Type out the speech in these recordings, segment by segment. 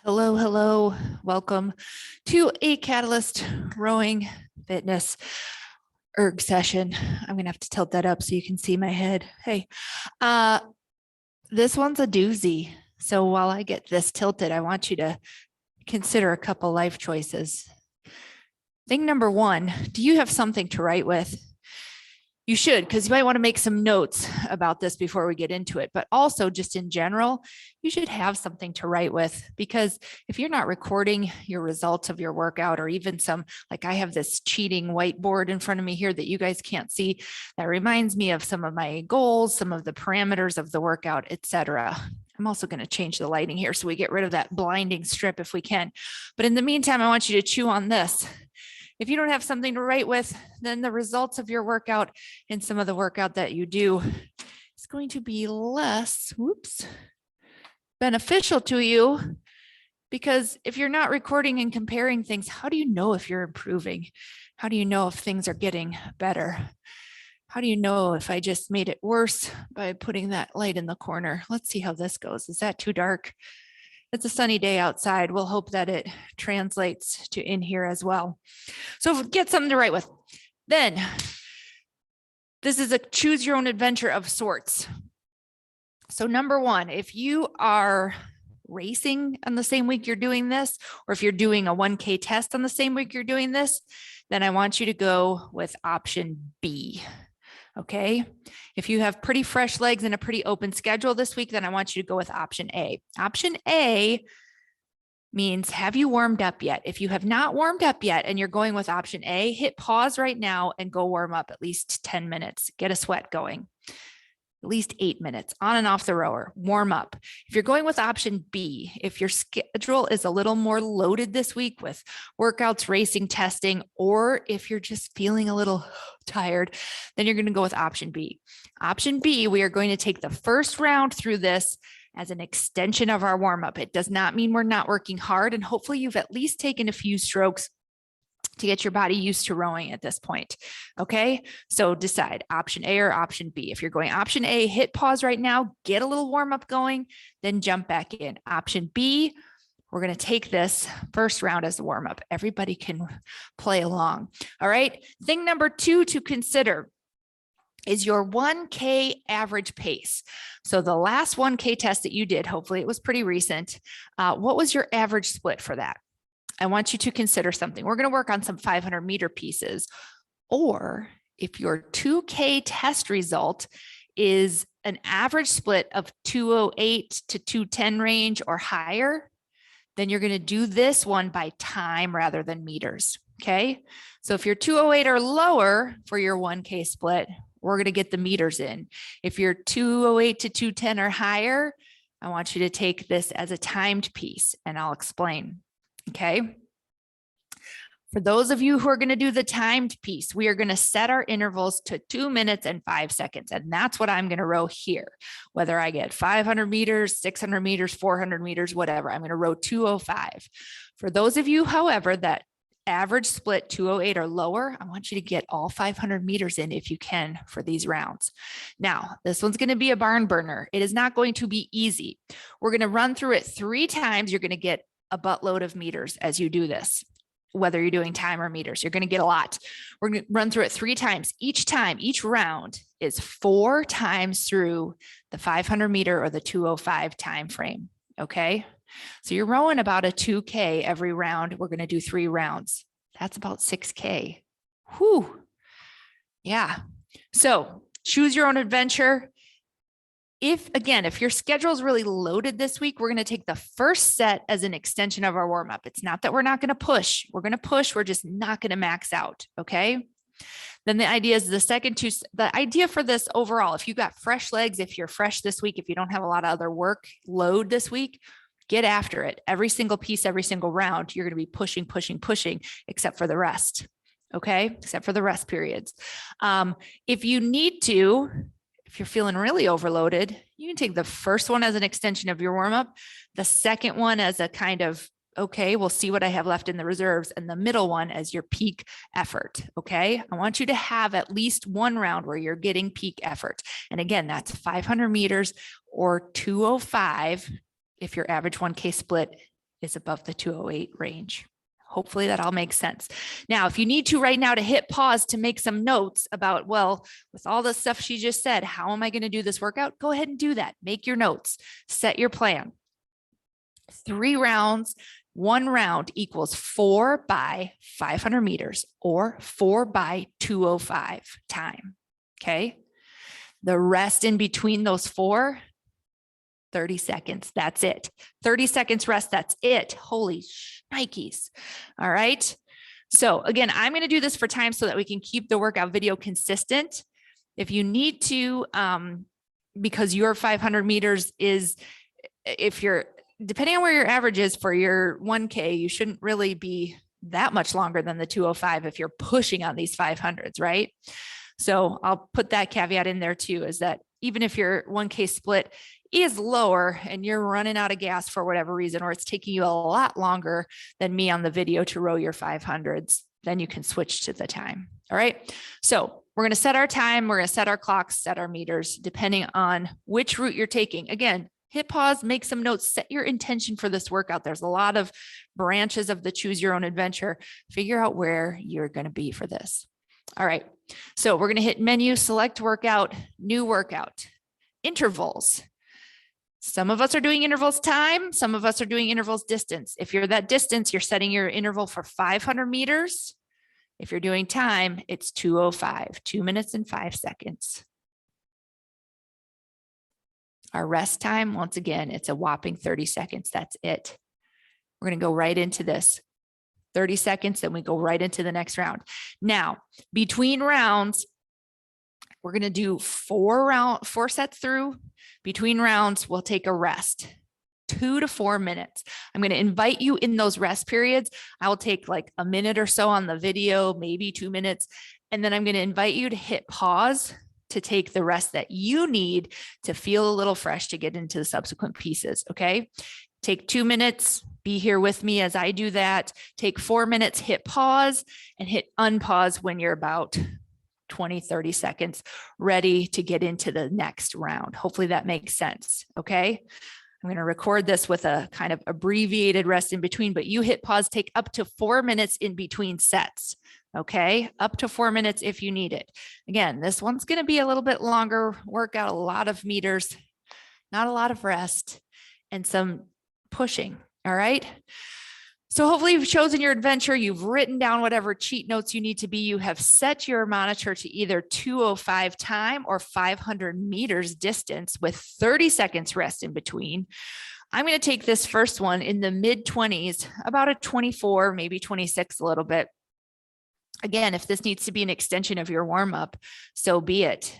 Hello, hello. Welcome to a Catalyst Rowing Fitness erg session. I'm going to have to tilt that up so you can see my head. Hey, this one's a doozy. So while I get this tilted, I want you to consider a couple life choices. Thing number one, do you have something to write with? You should, because you might want to make some notes about this before we get into it. But also just in general, you should have something to write with, because if you're not recording your results of your workout, or even some, like I have this cheating whiteboard in front of me here that you guys can't see, that reminds me of some of my goals, some of the parameters of the workout, etc. I'm also going to change the lighting here so we get rid of that blinding strip if we can. But in the meantime, I want you to chew on this. If you don't have something to write with, then the results of your workout and some of the workout that you do is going to be less, beneficial to you. Because if you're not recording and comparing things, how do you know if you're improving? How do you know if things are getting better? How do you know if I just made it worse by putting that light in the corner? Let's see how this goes. Is that too dark? It's a sunny day outside. We'll hope that it translates to in here as well. So get something to write with. Then this is a choose your own adventure of sorts. So number one, if you are racing on the same week you're doing this, or if you're doing a 1K test on the same week you're doing this, then I want you to go with option B. Okay. If you have pretty fresh legs and a pretty open schedule this week, then I want you to go with option A. Option A means, have you warmed up yet? If you have not warmed up yet and you're going with option A, hit pause right now and go warm up at least 10 minutes. Get a sweat going. At least 8 minutes on and off the rower, warm up. If you're going with option B, if your schedule is a little more loaded this week with workouts, racing, testing, or if you're just feeling a little tired, then you're going to go with option B. Option B, we are going to take the first round through this as an extension of our warm up. It does not mean we're not working hard, and hopefully you've at least taken a few strokes to get your body used to rowing at this point. Okay, so decide option A or option B. If you're going option A, hit pause right now, get a little warm up going, then jump back in. Option B, we're going to take this first round as a warm up. Everybody can play along. All right, thing number two to consider is your 1K average pace. So the last 1K test that you did, hopefully it was pretty recent. What was your average split for that? I want you to consider something. We're going to work on some 500 meter pieces. Or if your 2K test result is an average split of 208 to 210 range or higher, then you're going to do this one by time rather than meters. Okay. So if you're 208 or lower for your 1K split, we're going to get the meters in. If you're 208 to 210 or higher, I want you to take this as a timed piece, and I'll explain. Okay. For those of you who are going to do the timed piece, we are going to set our intervals to 2 minutes and 5 seconds. And that's what I'm going to row here. Whether I get 500 meters, 600 meters, 400 meters, whatever, I'm going to row 205. For those of you, however, that average split 208 or lower, I want you to get all 500 meters in if you can for these rounds. Now, this one's going to be a barn burner. It is not going to be easy. We're going to run through it 3 times. You're going to get a buttload of meters as you do this, whether you're doing time or meters. You're going to get a lot. We're going to run through it 3 times. Each time, each round is 4 times through the 500 meter or the 205 time frame. Okay. So you're rowing about a 2K every round. We're going to do 3 rounds. That's about 6K. Whew. Yeah. So choose your own adventure. If your schedule is really loaded this week, we're going to take the first set as an extension of our warm up. It's not that we're not going to push. We're going to push. We're just not going to max out. Okay. Then the idea is the idea for this overall, if you got fresh legs, if you're fresh this week, if you don't have a lot of other work load this week, get after it. Every single piece, every single round, you're going to be pushing, except for the rest. Okay. Except for the rest periods. If you need to, if you're feeling really overloaded, you can take the first one as an extension of your warm-up, the second one as a kind of, okay, we'll see what I have left in the reserves, and the middle one as your peak effort. Okay. I want you to have at least one round where you're getting peak effort. And again, that's 500 meters or 205 if your average 1K split is above the 208 range. Hopefully that all makes sense. Now, if you need to right now to hit pause to make some notes about, well, with all the stuff she just said, how am I going to do this workout? Go ahead and do that. Make your notes, set your plan. 3 rounds, 1 round equals 4 by 500 meters or 4 by 205 time. Okay. The rest in between those 4, 30 seconds. That's it. 30 seconds rest. That's it. Holy shnikes. All right. So again, I'm going to do this for time so that we can keep the workout video consistent. If you need to, because your 500 meters is, if you're, depending on where your average is for your 1K, you shouldn't really be that much longer than the 205 if you're pushing on these 500s, right? So I'll put that caveat in there too, is that even if your 1K split is lower and you're running out of gas for whatever reason, or it's taking you a lot longer than me on the video to row your 500s, then you can switch to the time. All right. So we're going to set our time. We're going to set our clocks, set our meters, depending on which route you're taking. Again, hit pause, make some notes, set your intention for this workout. There's a lot of branches of the choose your own adventure. Figure out where you're going to be for this. All right. So we're going to hit menu, select workout, new workout, intervals. Some of us are doing intervals time. Some of us are doing intervals distance. If you're that distance, you're setting your interval for 500 meters. If you're doing time, it's 2:05, 2 minutes and 5 seconds. Our rest time, once again, it's a whopping 30 seconds. That's it. We're going to go right into this. 30 seconds, then we go right into the next round. Now, between rounds, we're going to do 4 sets through. Between rounds, we'll take a rest, 2 to 4 minutes. I'm going to invite you in those rest periods. I will take like a minute or so on the video, maybe 2 minutes. And then I'm going to invite you to hit pause to take the rest that you need to feel a little fresh to get into the subsequent pieces. Okay. Take 2 minutes, be here with me as I do that. Take 4 minutes, hit pause and hit unpause when you're about 20, 30 seconds ready to get into the next round. Hopefully that makes sense. Okay. I'm going to record this with a kind of abbreviated rest in between, but you hit pause, take up to 4 minutes in between sets. Okay. Up to 4 minutes if you need it. Again, this one's going to be a little bit longer, work out a lot of meters, not a lot of rest, and some pushing. All right. So hopefully you've chosen your adventure. You've written down whatever cheat notes you need to be. You have set your monitor to either 2:05 time or 500 meters distance with 30 seconds rest in between. I'm going to take this first one in the mid 20s, about a 24, maybe 26 a little bit. Again, if this needs to be an extension of your warm up, so be it.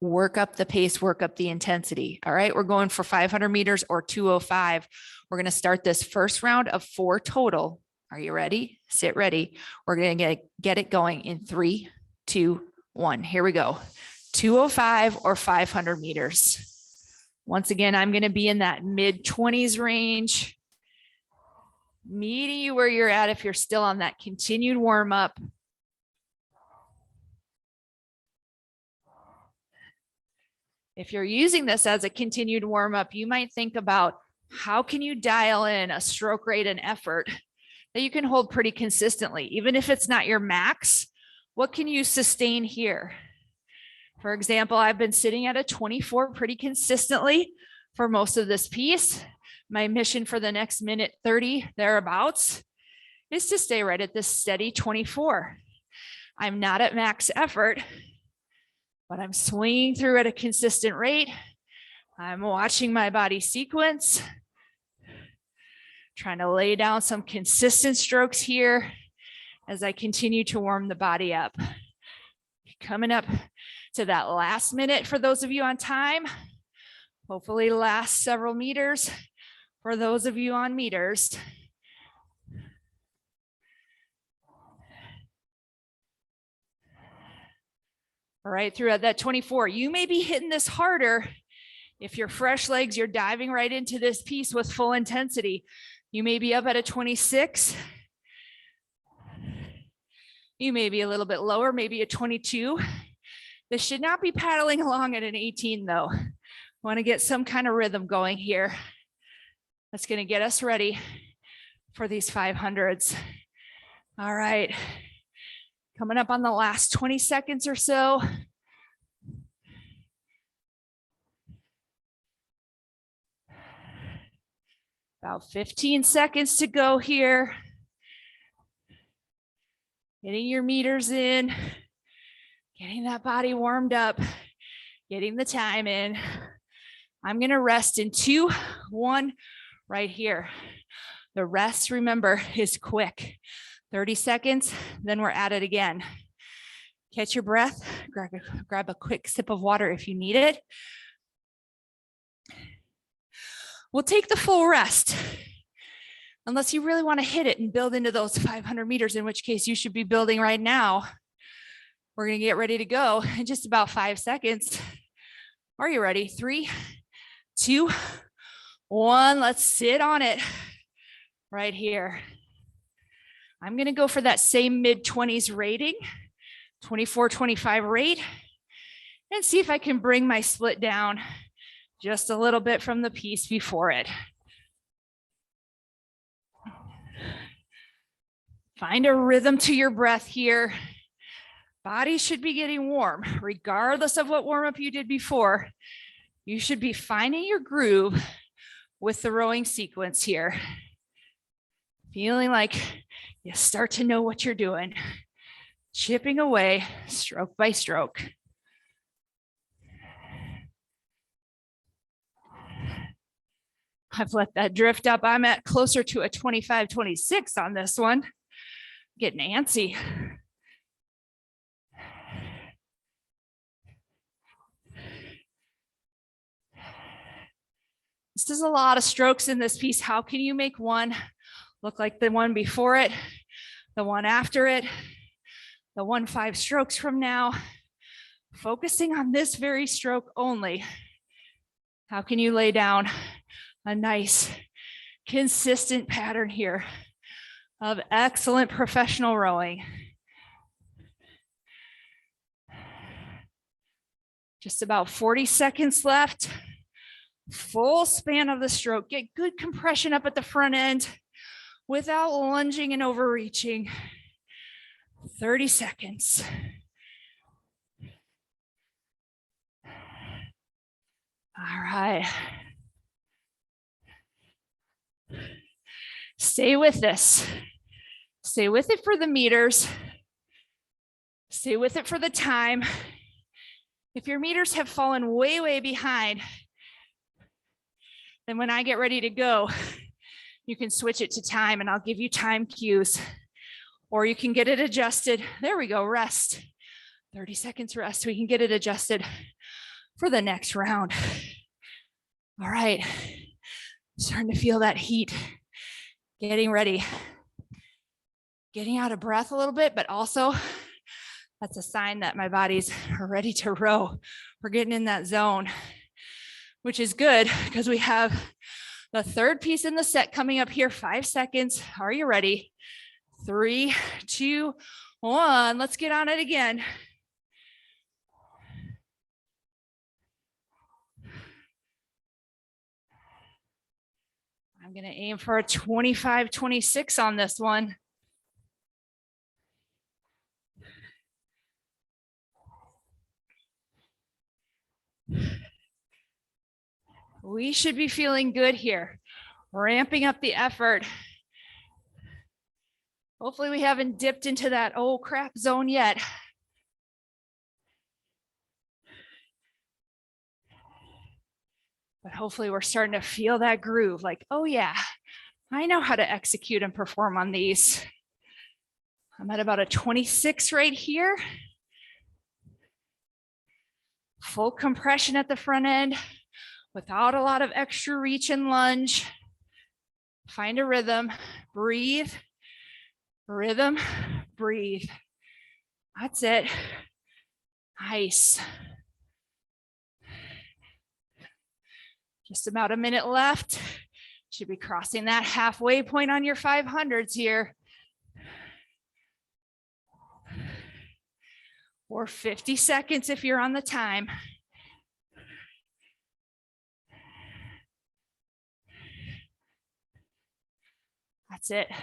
Work up the pace, work up the intensity. All right. We're going for 500 meters or 2:05. We're going to start this first round of 4 total. Are you ready? Sit ready. We're going to get it going in 3, 2, 1. Here we go. 2:05 or 500 meters. Once again, I'm going to be in that mid 20s range, meeting you where you're at if you're still on that continued warm up. If you're using this as a continued warm up, you might think about how can you dial in a stroke rate and effort that you can hold pretty consistently, even if it's not your max. What can you sustain here? For example, I've been sitting at a 24 pretty consistently for most of this piece. My mission for the next minute 30 thereabouts is to stay right at this steady 24. I'm not at max effort, but I'm swinging through at a consistent rate. I'm watching my body sequence, trying to lay down some consistent strokes here as I continue to warm the body up. Coming up to that last minute for those of you on time, hopefully last several meters for those of you on meters. All right, throughout that 24, you may be hitting this harder. If you're fresh legs, you're diving right into this piece with full intensity. You may be up at a 26. You may be a little bit lower, maybe a 22. This should not be paddling along at an 18 though. Want to get some kind of rhythm going here. That's going to get us ready for these 500s. All right. Coming up on the last 20 seconds or so. About 15 seconds to go here. Getting your meters in, getting that body warmed up, getting the time in. I'm gonna rest in 2, 1, right here. The rest, remember, is quick. 30 seconds, then we're at it again. Catch your breath, grab a quick sip of water if you need it. We'll take the full rest, unless you really want to hit it and build into those 500 meters, in which case you should be building right now. We're going to get ready to go in just about 5 seconds. Are you ready? 3, 2, 1. Let's sit on it right here. I'm going to go for that same mid-20s rating, 24, 25 rate, and see if I can bring my split down just a little bit from the piece before it. Find a rhythm to your breath here. Body should be getting warm, regardless of what warm-up you did before. You should be finding your groove with the rowing sequence here. Feeling like you start to know what you're doing. Chipping away, stroke by stroke. I've let that drift up. I'm at closer to a 25, 26 on this one. Getting antsy. This is a lot of strokes in this piece. How can you make one look like the one before it, the one after it, the one 5 strokes from now? Focusing on this very stroke only. How can you lay down a nice, consistent pattern here of excellent professional rowing? Just about 40 seconds left. Full span of the stroke. Get good compression up at the front end without lunging and overreaching. 30 seconds. All right. Stay with this. Stay with it for the meters. Stay with it for the time. If your meters have fallen way, way behind, then when I get ready to go, you can switch it to time and I'll give you time cues, or you can get it adjusted. There we go, rest. 30 seconds rest. We can get it adjusted for the next round. All right, starting to feel that heat, getting ready, getting out of breath a little bit, but also that's a sign that my body's ready to row. We're getting in that zone, which is good because we have the third piece in the set coming up here. 5 seconds. Are you ready? 3, 2, 1. Let's get on it again. I'm going to aim for a 25, 26 on this one. We should be feeling good here, ramping up the effort. Hopefully we haven't dipped into that oh crap zone yet. But hopefully we're starting to feel that groove, like, oh yeah, I know how to execute and perform on these. I'm at about a 26 right here. Full compression at the front end without a lot of extra reach and lunge. Find a rhythm, breathe, rhythm, breathe. That's it. Nice. Just about a minute left. Should be crossing that halfway point on your 500s here. Or 50 seconds if you're on the time. That's it.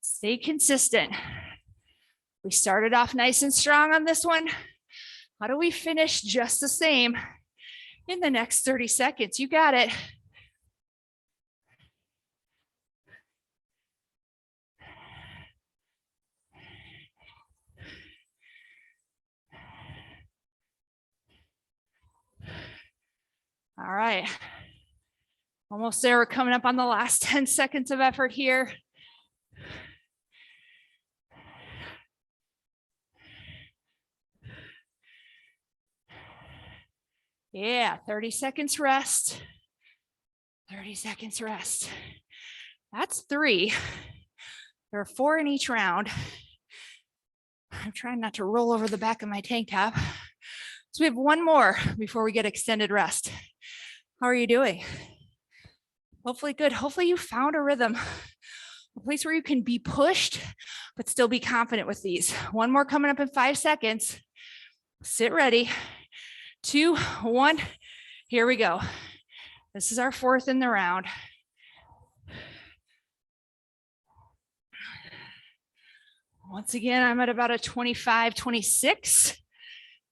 Stay consistent. We started off nice and strong on this one. How do we finish just the same in the next 30 seconds? You got it. All right. Almost there. We're coming up on the last 10 seconds of effort here. Yeah, 30 seconds rest. 30 seconds rest. That's 3. There are 4 in each round. I'm trying not to roll over the back of my tank top. So we have 1 more before we get extended rest. How are you doing? Hopefully good. Hopefully you found a rhythm, a place where you can be pushed, but still be confident with these. 1 more coming up in 5 seconds. Sit ready. 2, 1, here we go. This is our 4th in the round. Once again, I'm at about a 25, 26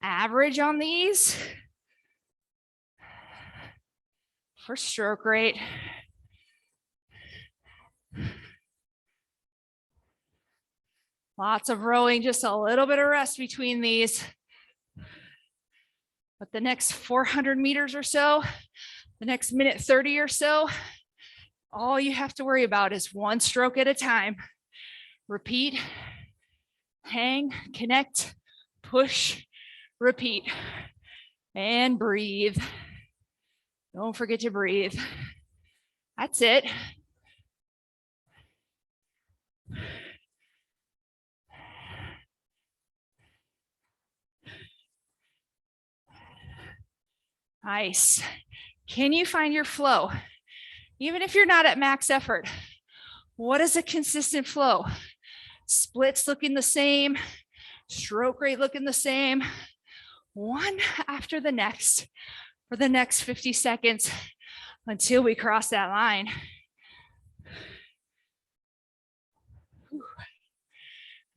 average on these. First stroke rate. Lots of rowing, just a little bit of rest between these. But the next 400 meters or so, the next minute 30 or so, all you have to worry about is 1 stroke at a time. Repeat, hang, connect, push, repeat, and breathe. Don't forget to breathe. That's it. Nice. Can you find your flow? Even if you're not at max effort, what is a consistent flow? Splits looking the same, stroke rate looking the same, one after the next for the next 50 seconds until we cross that line.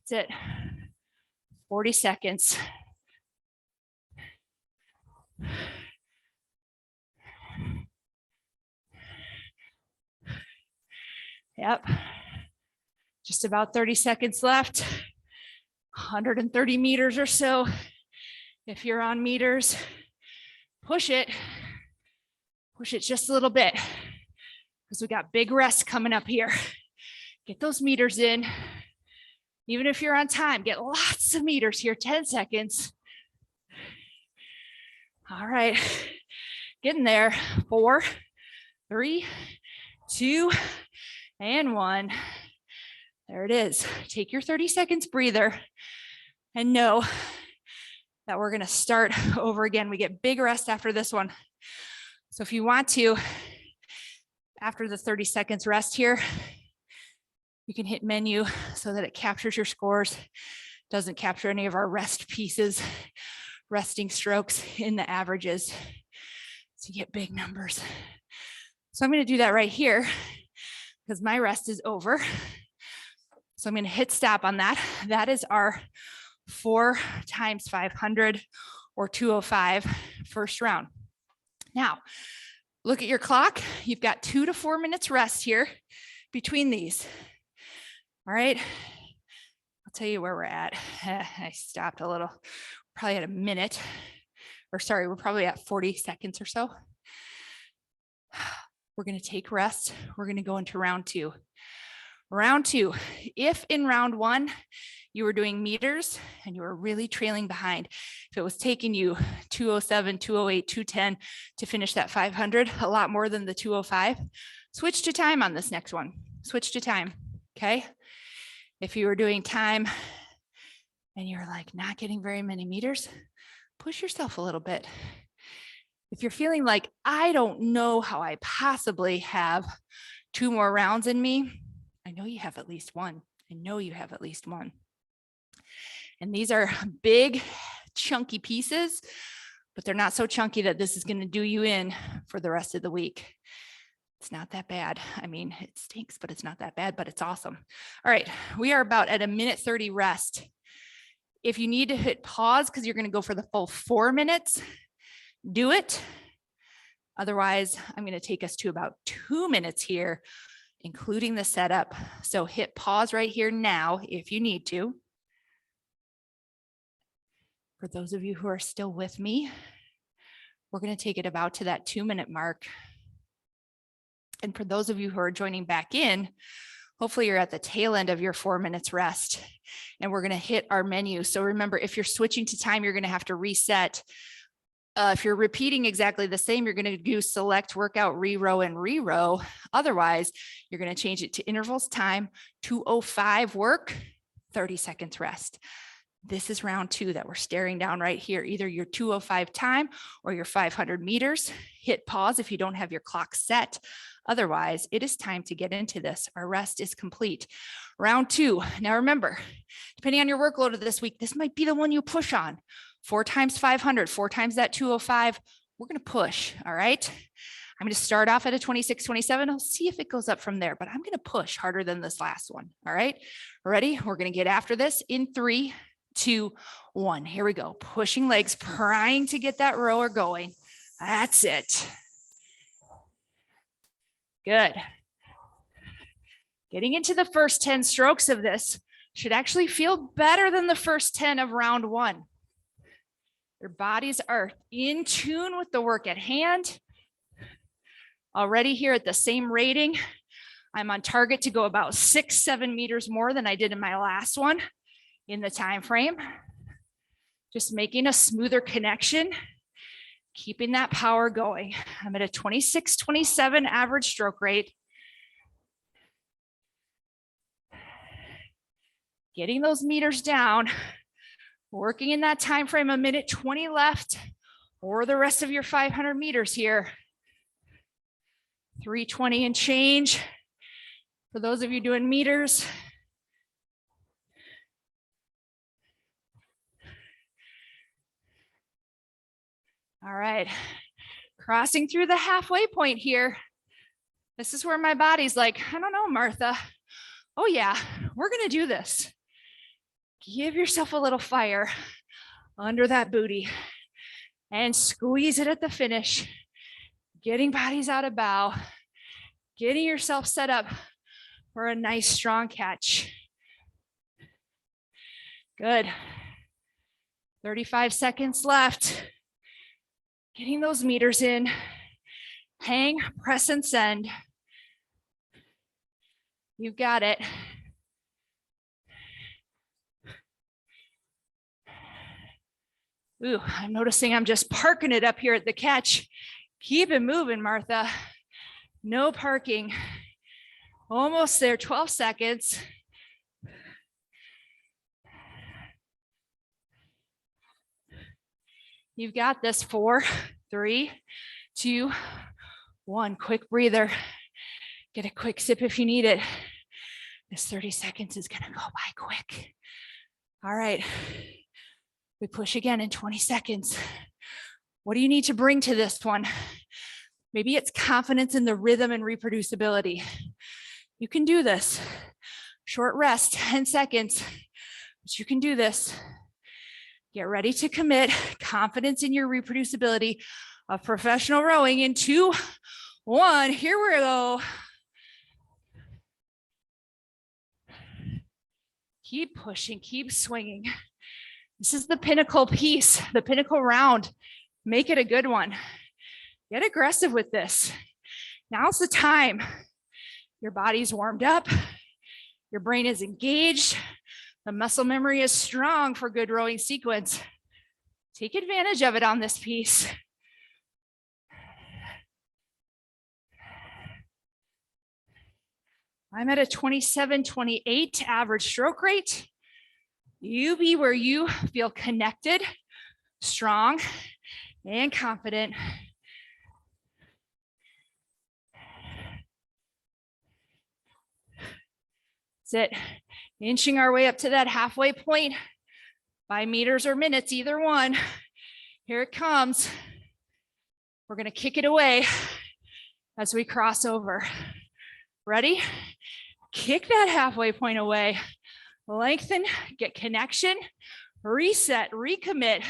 That's it. 40 seconds. Yep. Just about 30 seconds left. 130 meters or so. If you're on meters, push it. Push it just a little bit because we got big rest coming up here. Get those meters in. Even if you're on time, get lots of meters here, 10 seconds. All right, getting there. 4, 3, 2, and 1. There it is. Take your 30 seconds breather and know that we're gonna start over again. We get big rest after this one. So if you want to, after the 30 seconds rest here, you can hit menu so that it captures your scores, doesn't capture any of our rest pieces, resting strokes in the averages. So you get big numbers. So I'm gonna do that right here because my rest is over. So I'm gonna hit stop on that. That is our 4 times 500 or 205 first round. Now, look at your clock. You've got 2 to 4 minutes rest here between these. All right, I'll tell you where we're at. I stopped a little, probably at a minute, or sorry, we're probably at 40 seconds or so. We're gonna take rest. We're gonna go into round 2. Round 2, if in round 1, you were doing meters and you were really trailing behind, if it was taking you 207, 208, 210 to finish that 500, a lot more than the 205, switch to time on this next one. Switch to time, okay? If you were doing time and you're like not getting very many meters, push yourself a little bit. If you're feeling like, I don't know how I possibly have 2 more rounds in me, I know you have at least 1. I know you have at least 1. And these are big, chunky pieces, but they're not so chunky that this is going to do you in for the rest of the week. It's not that bad. I mean, it stinks, but it's not that bad, but it's awesome. All right, we are about at a minute 30 rest. If you need to hit pause because you're going to go for the full 4 minutes, do it. Otherwise, I'm going to take us to about 2 minutes here, including the setup. So hit pause right here now if you need to. For those of you who are still with me, we're going to take it about to that 2-minute mark. And for those of you who are joining back in, hopefully you're at the tail end of your 4 minutes rest, and we're going to hit our menu. So remember, if you're switching to time, you're going to have to reset. If you're repeating exactly the same, you're going to do select, workout, rerow, and rerow. Otherwise, you're going to change it to intervals time, 2:05 work, 30 seconds rest. This is round 2 that we're staring down right here, either your 2:05 time or your 500 meters. Hit pause if you don't have your clock set. Otherwise, it is time to get into this. Our rest is complete. Round 2. Now remember, depending on your workload of this week, this might be the one you push on. 4 times 500, 4 times that 2:05. We're going to push, all right? I'm going to start off at a 26-27. I'll see if it goes up from there, but I'm going to push harder than this last one, all right? Ready? We're going to get after this in 3, 2, 1. Here we go. Pushing legs, trying to get that rower going. That's it. Good. Getting into the first 10 strokes of this should actually feel better than the first 10 of round 1. Your bodies are in tune with the work at hand. Already here at the same rating, I'm on target to go about 6-7 meters more than I did in my last one in the time frame. Just making a smoother connection, keeping that power going. I'm at a 26-27 average stroke rate. Getting those meters down, working in that time frame, a minute 20 left, or the rest of your 500 meters here. 320 and change. For those of you doing meters, all right, crossing through the halfway point here. This is where my body's like, I don't know, Martha. Oh yeah, we're gonna do this. Give yourself a little fire under that booty and squeeze it at the finish. Getting bodies out of bow, getting yourself set up for a nice strong catch. Good. 35 seconds left. Getting those meters in. Hang, press, and send. You've got it. Ooh, I'm noticing I'm just parking it up here at the catch. Keep it moving, Martha. No parking. Almost there, 12 seconds. You've got this. 4, 3, 2, 1. Quick breather. Get a quick sip if you need it. This 30 seconds is gonna go by quick. All right, we push again in 20 seconds. What do you need to bring to this one? Maybe it's confidence in the rhythm and reproducibility. You can do this. Short rest, 10 seconds, but you can do this. Get ready to commit. Confidence in your reproducibility of professional rowing in 2, 1. Here we go. Keep pushing, keep swinging. This is the pinnacle piece, the pinnacle round. Make it a good one. Get aggressive with this. Now's the time. Your body's warmed up. Your brain is engaged. The muscle memory is strong for good rowing sequence. Take advantage of it on this piece. I'm at a 27-28 average stroke rate. You be where you feel connected, strong, and confident. That's it. Inching our way up to that halfway point by meters or minutes, either one. Here it comes. We're going to kick it away as we cross over. Ready? Kick that halfway point away. Lengthen, get connection, reset, recommit.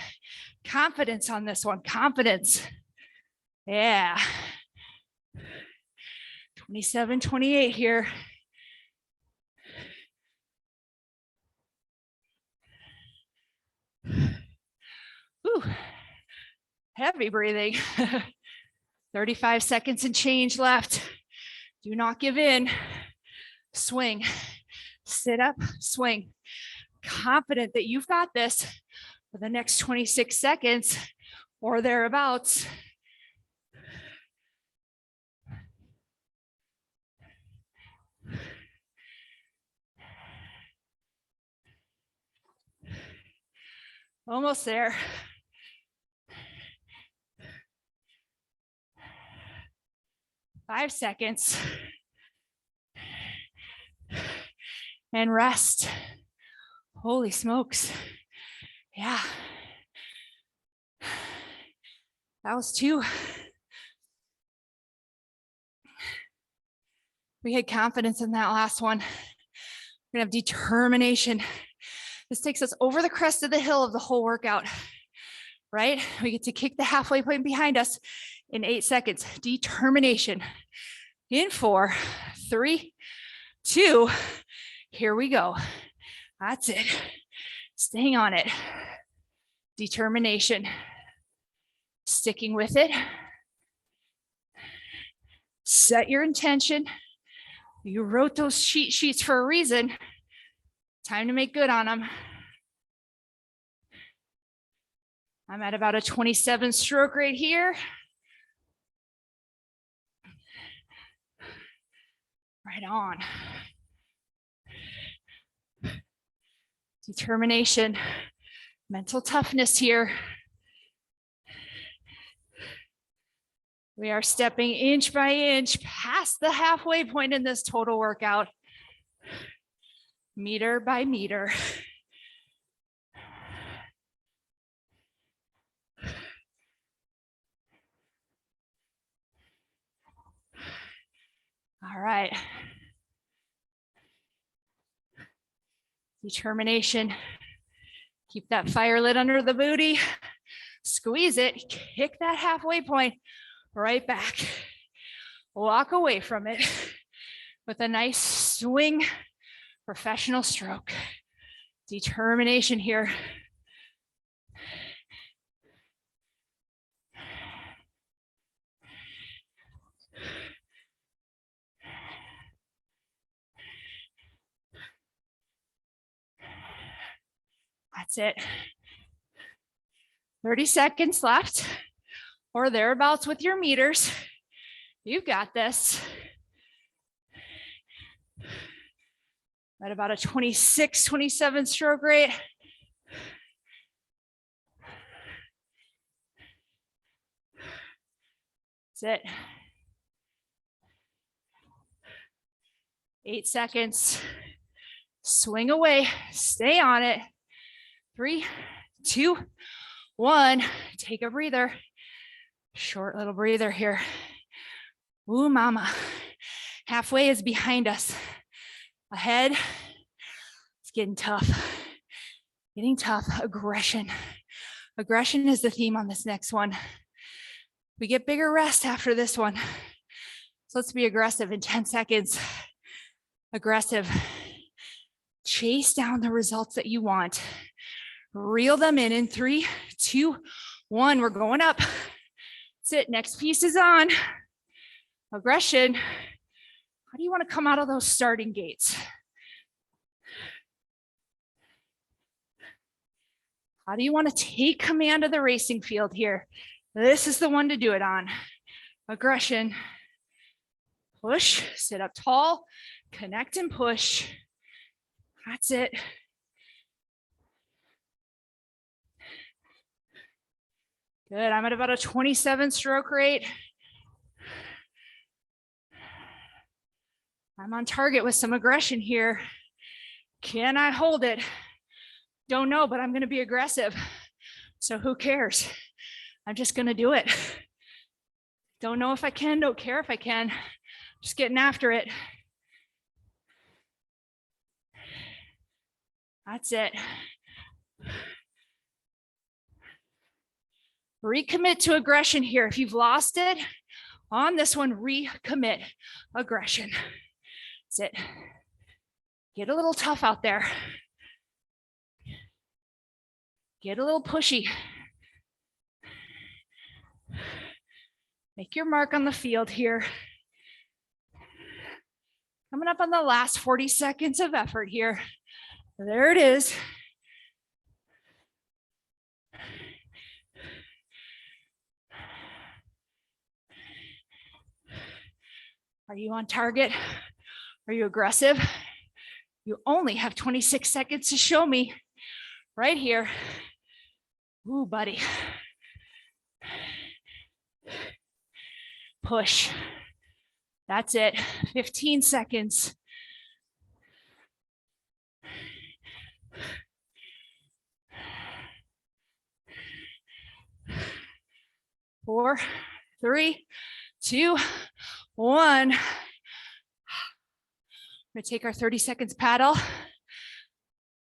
Confidence on this one, confidence. Yeah. 27, 28 here. Ooh, heavy breathing. 35 seconds and change left. Do not give in. Swing, sit up, swing. Confident that you've got this for the next 26 seconds or thereabouts. Almost there. Five seconds. And rest. Holy smokes. Yeah. That was 2. We had confidence in that last one. We're gonna have determination. This takes us over the crest of the hill of the whole workout, right? We get to kick the halfway point behind us in 8 seconds. Determination. In 4, 3, 2, here we go. That's it. Staying on it. Determination. Sticking with it. Set your intention. You wrote those cheat sheets for a reason. Time to make good on them. I'm at about a 27 stroke right here. Right on. Determination, mental toughness here. We are stepping inch by inch past the halfway point in this total workout, meter by meter. All right. Determination. Keep that fire lit under the booty. Squeeze it. Kick that halfway point right back. Walk away from it with a nice swing, professional stroke. Determination here. That's it. 30 seconds left or thereabouts with your meters. You've got this. At about a 26, 27 stroke rate. That's it. 8 seconds. Swing away. Stay on it. 3, 2, 1. Take a breather. Short little breather here. Ooh, mama. Halfway is behind us. Ahead, it's getting tough. Getting tough. Aggression. Aggression is the theme on this next one. We get bigger rest after this one. So let's be aggressive in 10 seconds. Aggressive. Chase down the results that you want. Reel them in 3, 2, 1. We're going up. That's it. Next piece is on. Aggression. How do you want to come out of those starting gates? How do you want to take command of the racing field here? This is the one to do it on. Aggression. Push, sit up tall, connect and push. That's it. Good, I'm at about a 27 stroke rate. I'm on target with some aggression here. Can I hold it? Don't know, but I'm gonna be aggressive. So who cares? I'm just gonna do it. Don't know if I can, don't care if I can. Just getting after it. That's it. Recommit to aggression here. If you've lost it, on this one, recommit aggression. That's it. Get a little tough out there. Get a little pushy. Make your mark on the field here. Coming up on the last 40 seconds of effort here. There it is. Are you on target? Are you aggressive? You only have 26 seconds to show me right here. Ooh, buddy. Push. That's it. 15 seconds. Four, three, two, one. We're gonna take our 30 seconds paddle.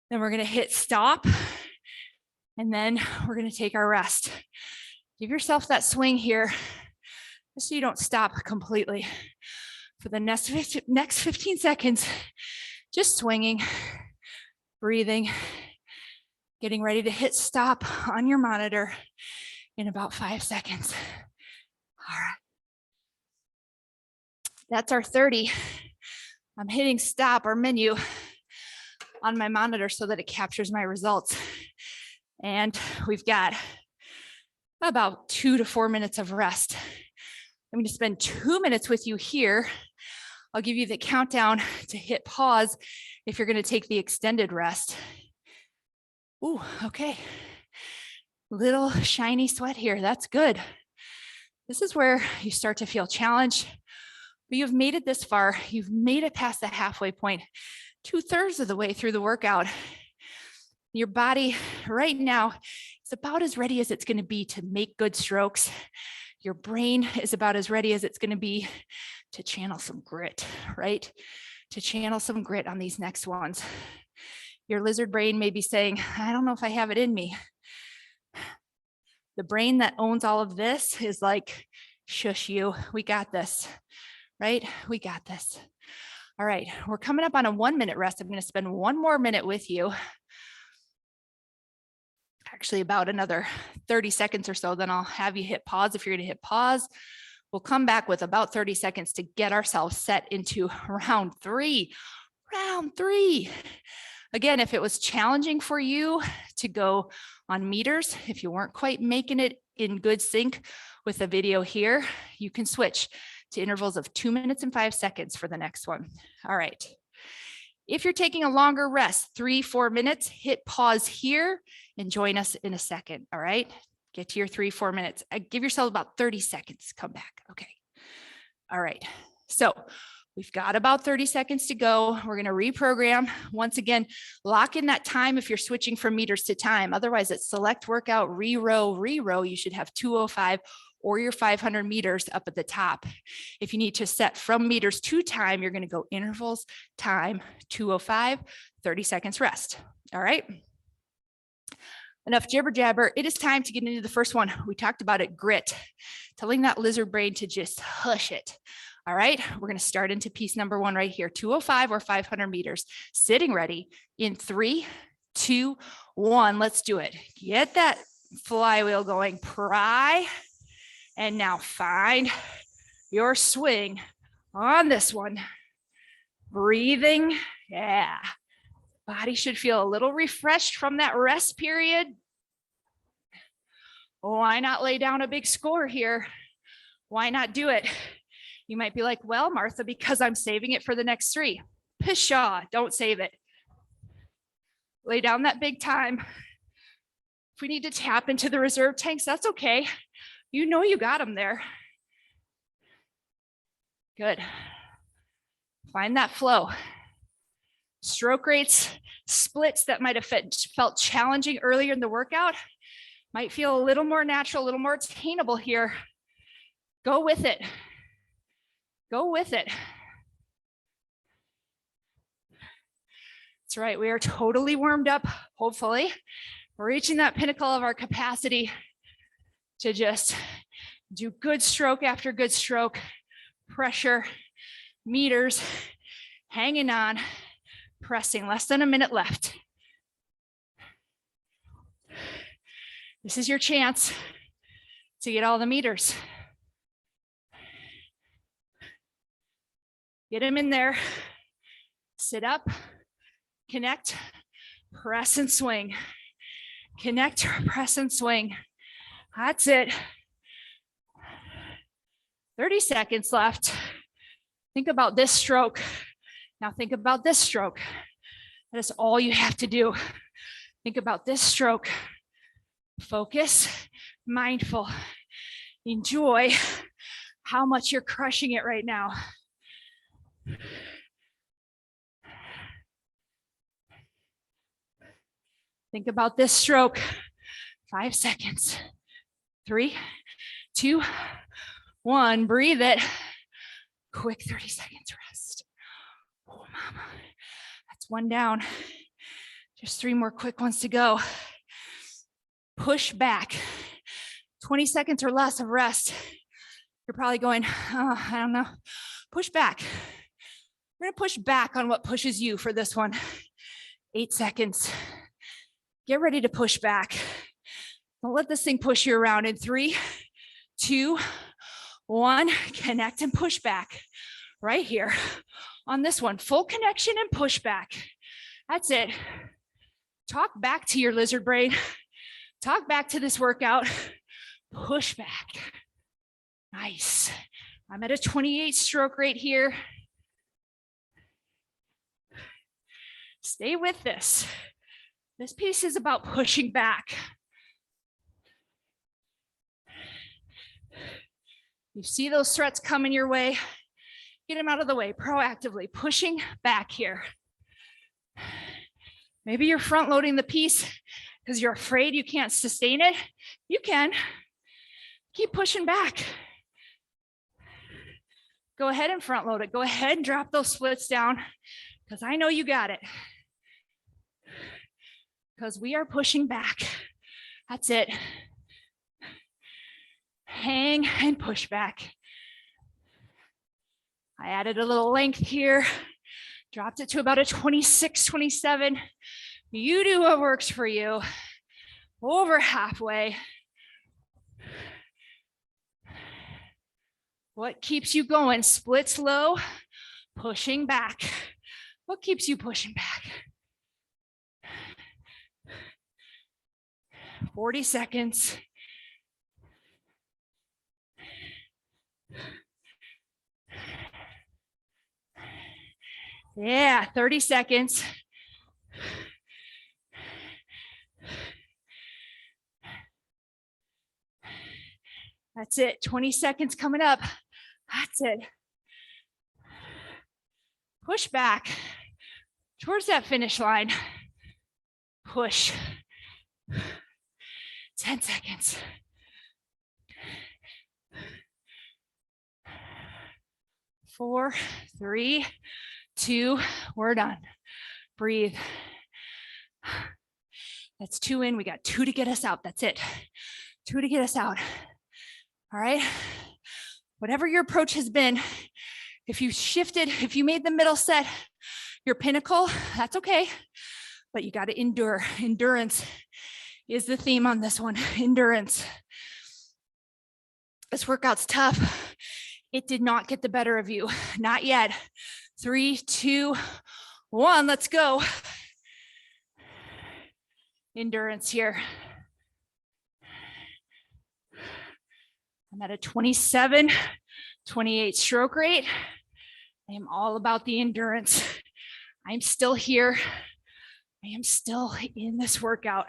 Then we're gonna hit stop. And then we're gonna take our rest. Give yourself that swing here, just so you don't stop completely. For the next 15 seconds, just swinging, breathing, getting ready to hit stop on your monitor in about 5 seconds. All right. That's our 30. I'm hitting stop or menu on my monitor so that it captures my results. And we've got about 2 to 4 minutes of rest. I'm going to spend 2 minutes with you here. I'll give you the countdown to hit pause if you're going to take the extended rest. Ooh, okay. Little shiny sweat here. That's good. This is where you start to feel challenged, but you've made it this far. You've made it past the halfway point, 2/3 of the way through the workout. Your body right now is about as ready as it's going to be to make good strokes. Your brain is about as ready as it's going to be to channel some grit, right? To channel some grit on these next ones. Your lizard brain may be saying, I don't know if I have it in me. The brain that owns all of this is like, shush you, we got this, right? We got this. All right, we're coming up on a 1 minute rest. I'm going to spend 1 more minute with you. Actually, about another 30 seconds or so, then I'll have you hit pause if you're going to hit pause. We'll come back with about 30 seconds to get ourselves set into round three. Round three. Again, if it was challenging for you to go on meters, if you weren't quite making it in good sync with the video here, you can switch to intervals of 2 minutes and 5 seconds for the next one. All right. If you're taking a longer rest, 3-4 minutes, hit pause here and join us in a second. All right. Get to your 3-4 minutes. Give yourself about 30 seconds. Come back. Okay. All right. So we've got about 30 seconds to go. We're going to reprogram. Once again, lock in that time if you're switching from meters to time. Otherwise, it's select workout, re-row. You should have 205 or your 500 meters up at the top. If you need to set from meters to time, you're going to go intervals, time, 205, 30 seconds rest. All right. Enough jibber jabber. It is time to get into the first one. We talked about it, grit, telling that lizard brain to just hush it. All right, we're going to start into piece number 1 right here, 205 or 500 meters. Sitting ready in 3, 2, 1. Let's do it. Get that flywheel going. Pry. And now find your swing on this one. Breathing. Yeah. Body should feel a little refreshed from that rest period. Why not lay down a big score here? Why not do it? You might be like, well, Martha, because I'm saving it for the next 3. Pshaw, don't save it. Lay down that big time. If we need to tap into the reserve tanks, that's okay. You know you got them there. Good. Find that flow. Stroke rates, splits that might have felt challenging earlier in the workout might feel a little more natural, a little more attainable here. Go with it. Go with it. That's right. We are totally warmed up, hopefully. We're reaching that pinnacle of our capacity to just do good stroke after good stroke, pressure, meters, hanging on, pressing. Less than a minute left. This is your chance to get all the meters. Get them in there. Sit up, connect, press and swing. Connect, press and swing. That's it. 30 seconds left. Think about this stroke. Now think about this stroke. That is all you have to do. Think about this stroke. Focus, mindful. Enjoy how much you're crushing it right now. Think about this stroke. 5 seconds. 3, 2, 1. Breathe it. Quick 30 seconds rest. Oh, mama. That's one down. Just 3 more quick ones to go. Push back. 20 seconds or less of rest. You're probably going, oh, I don't know. Push back. We're going to push back on what pushes you for this one. 8 seconds. Get ready to push back. Don't let this thing push you around in 3, 2, 1. Connect and push back. Right here on this one. Full connection and push back. That's it. Talk back to your lizard brain. Talk back to this workout. Push back. Nice. I'm at a 28 stroke rate here. Stay with this. This piece is about pushing back. You see those threats coming your way, get them out of the way proactively, pushing back here. Maybe you're front loading the piece because you're afraid you can't sustain it. You can. Keep pushing back. Go ahead and front load it. Go ahead and drop those splits down because I know you got it. Because we are pushing back. That's it. Hang and push back. I added a little length here, dropped it to about a 26, 27. You do what works for you. Over halfway. What keeps you going? Splits low, pushing back. What keeps you pushing back? 40 seconds. Yeah, 30 seconds. That's it. 20 seconds coming up. That's it. Push back towards that finish line. Push. 10 seconds. 4, 3, 2, we're done. Breathe. That's 2 in. We got 2 to get us out. That's it. 2 to get us out. All right. Whatever your approach has been, if you shifted, if you made the middle set your pinnacle, that's okay. But you got to endure. Endurance is the theme on this one. Endurance. This workout's tough. It did not get the better of you. Not yet. 3, 2, 1. Let's go. Endurance here. I'm at a 27, 28 stroke rate. I am all about the endurance. I'm still here. I am still in this workout.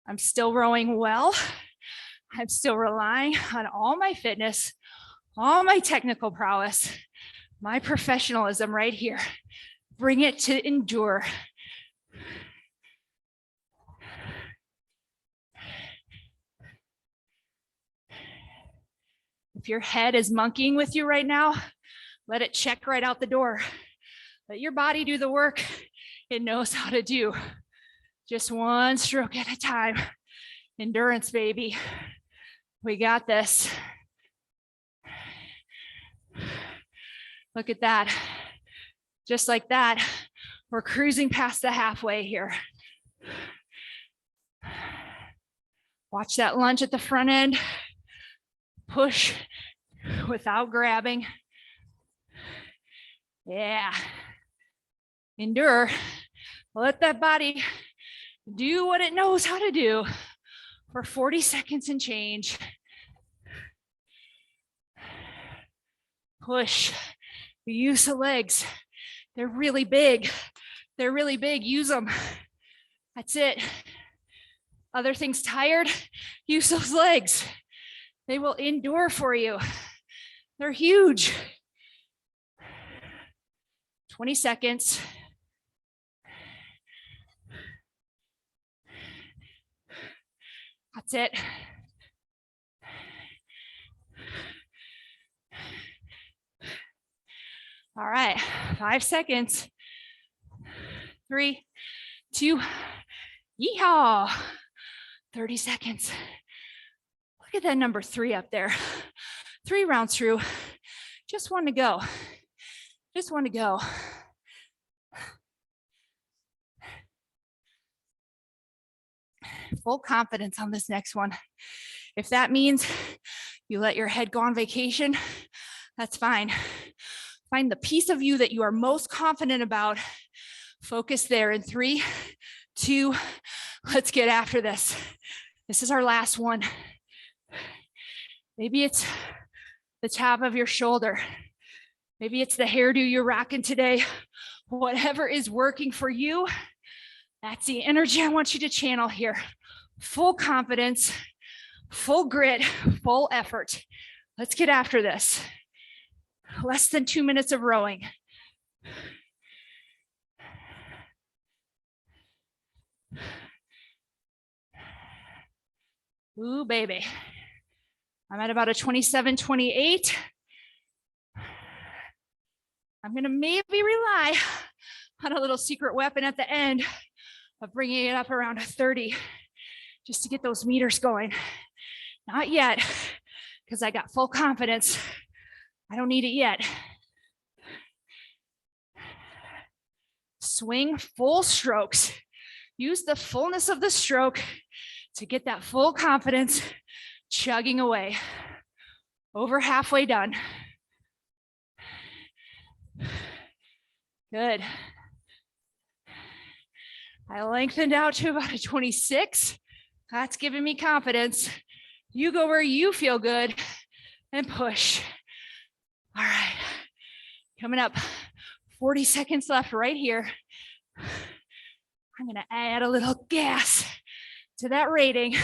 I'm still rowing well. I'm still relying on all my fitness, all my technical prowess, my professionalism right here. Bring it to endure. If your head is monkeying with you right now, let it check right out the door. Let your body do the work it knows how to do. Just one stroke at a time. Endurance, baby. We got this. Look at that. Just like that, we're cruising past the halfway here. Watch that lunge at the front end. Push without grabbing. Yeah. Endure. Let that body do what it knows how to do for 40 seconds and change. Push. Use the legs. They're really big. They're really big. Use them. That's it. Other things tired? Use those legs. They will endure for you. They're huge. 20 seconds. That's it. All right, 5 seconds. 3, 2, yeehaw. 30 seconds. Look at that number 3 up there. 3 rounds through. Just one to go. Just one to go. Full confidence on this next one. If that means you let your head go on vacation, that's fine. Find the piece of you that you are most confident about. Focus there in 3, 2, let's get after this. This is our last one. Maybe it's the top of your shoulder. Maybe it's the hairdo you're rocking today. Whatever is working for you, that's the energy I want you to channel here. Full confidence, full grit, full effort. Let's get after this. Less than 2 minutes of rowing. Ooh, baby. I'm at about a 27, 28. I'm gonna maybe rely on a little secret weapon at the end of bringing it up around a 30 just to get those meters going. Not yet, because I got full confidence. I don't need it yet. Swing full strokes. Use the fullness of the stroke to get that full confidence chugging away. Over halfway done. Good. I lengthened out to about a 26. That's giving me confidence. You go where you feel good and push. All right, coming up, 40 seconds left right here. I'm gonna add a little gas to that rating.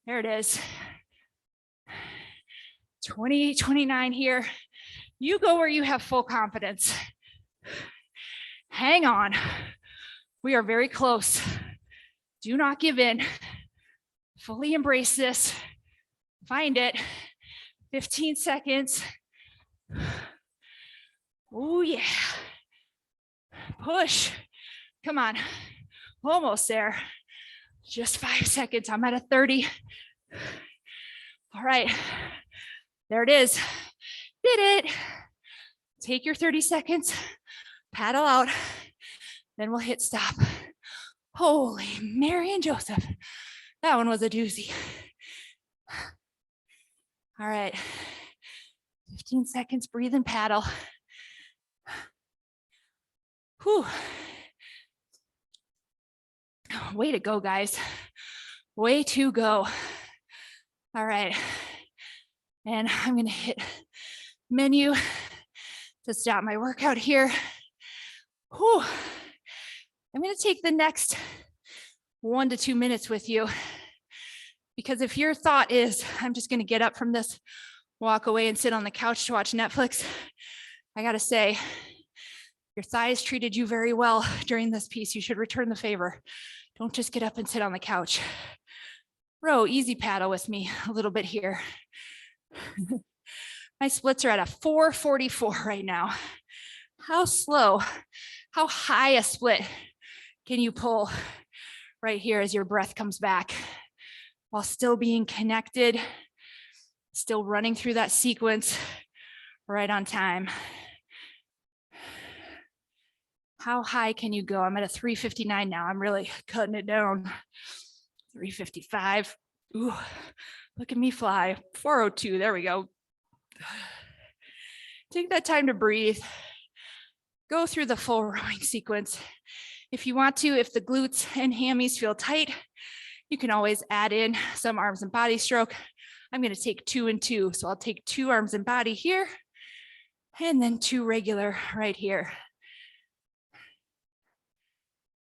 There it is. 20, 29 here. You go where you have full confidence. Hang on. We are very close. Do not give in. Fully embrace this. Find it. 15 seconds. Oh yeah. Push. Come on. Almost there. Just 5 seconds. I'm at a 30. All right. There it is. Did it. Take your 30 seconds. Paddle out. Then we'll hit stop. Holy Mary and Joseph. That one was a doozy. All right. 15 seconds, breathe and paddle. Whew. Way to go, guys. Way to go. All right. And I'm gonna hit menu to stop my workout here. Whew. I'm gonna take the next 1 to 2 minutes with you, because if your thought is, I'm just gonna get up from this, walk away and sit on the couch to watch Netflix, I gotta say, your thighs treated you very well during this piece. You should return the favor. Don't just get up and sit on the couch. Row, easy paddle with me a little bit here. My splits are at a 444 right now. How slow, how high a split can you pull right here as your breath comes back while still being connected, still running through that sequence right on time? How high can you go? I'm at a 359 now. I'm really cutting it down. 355. Ooh, look at me fly. 402. There we go. Take that time to breathe. Go through the full rowing sequence. If you want to, if the glutes and hammies feel tight, you can always add in some arms and body stroke. I'm going to take 2 and 2. So I'll take 2 arms and body here, and then 2 regular right here.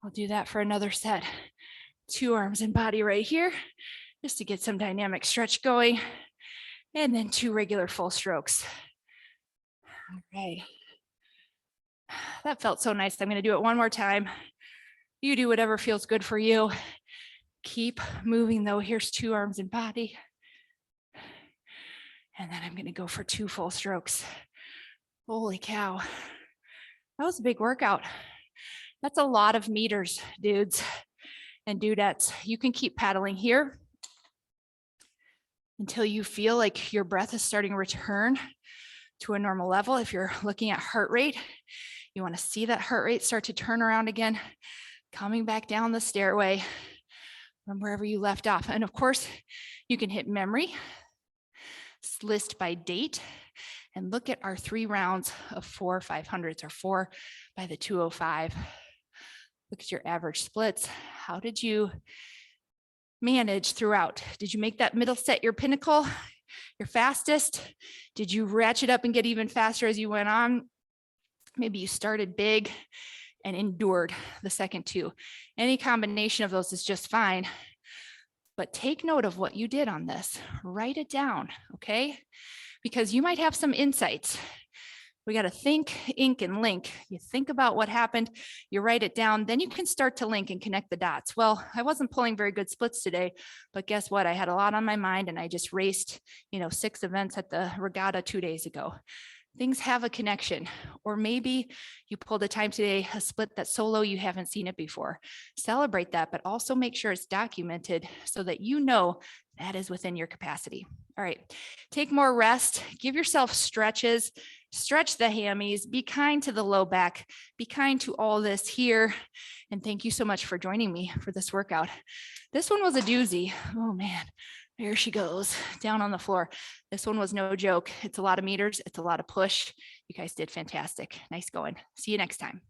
I'll do that for another set. 2 arms and body right here, just to get some dynamic stretch going. And then 2 regular full strokes. All right. That felt so nice. I'm going to do it one more time. You do whatever feels good for you. Keep moving though. Here's 2 arms and body. And then I'm going to go for 2 full strokes. Holy cow. That was a big workout. That's a lot of meters, dudes and dudettes. You can keep paddling here until you feel like your breath is starting to return to a normal level. If you're looking at heart rate, you want to see that heart rate start to turn around again, coming back down the stairway from wherever you left off. And of course, you can hit memory, list by date, and look at our 3 rounds of 4 500s or 4 by the 205. Look at your average splits. How did you manage throughout? Did you make that middle set your pinnacle, your fastest? Did you ratchet up and get even faster as you went on? Maybe you started big and endured the second 2. Any combination of those is just fine. But take note of what you did on this. Write it down, okay? Because you might have some insights. We got to think, ink, and link. You think about what happened, you write it down, then you can start to link and connect the dots. Well, I wasn't pulling very good splits today, but guess what? I had a lot on my mind and I just raced, 6 events at the regatta 2 days ago. Things have a connection. Or maybe you pulled a time today, a split that's so low you haven't seen it before. Celebrate that, but also make sure it's documented so that you know that is within your capacity. All right, take more rest, give yourself stretches, stretch the hammies, be kind to the low back, be kind to all this here. And thank you so much for joining me for this workout. This one was a doozy. Oh man. There she goes, down on the floor. This one was no joke. It's a lot of meters. It's a lot of push. You guys did fantastic. Nice going. See you next time.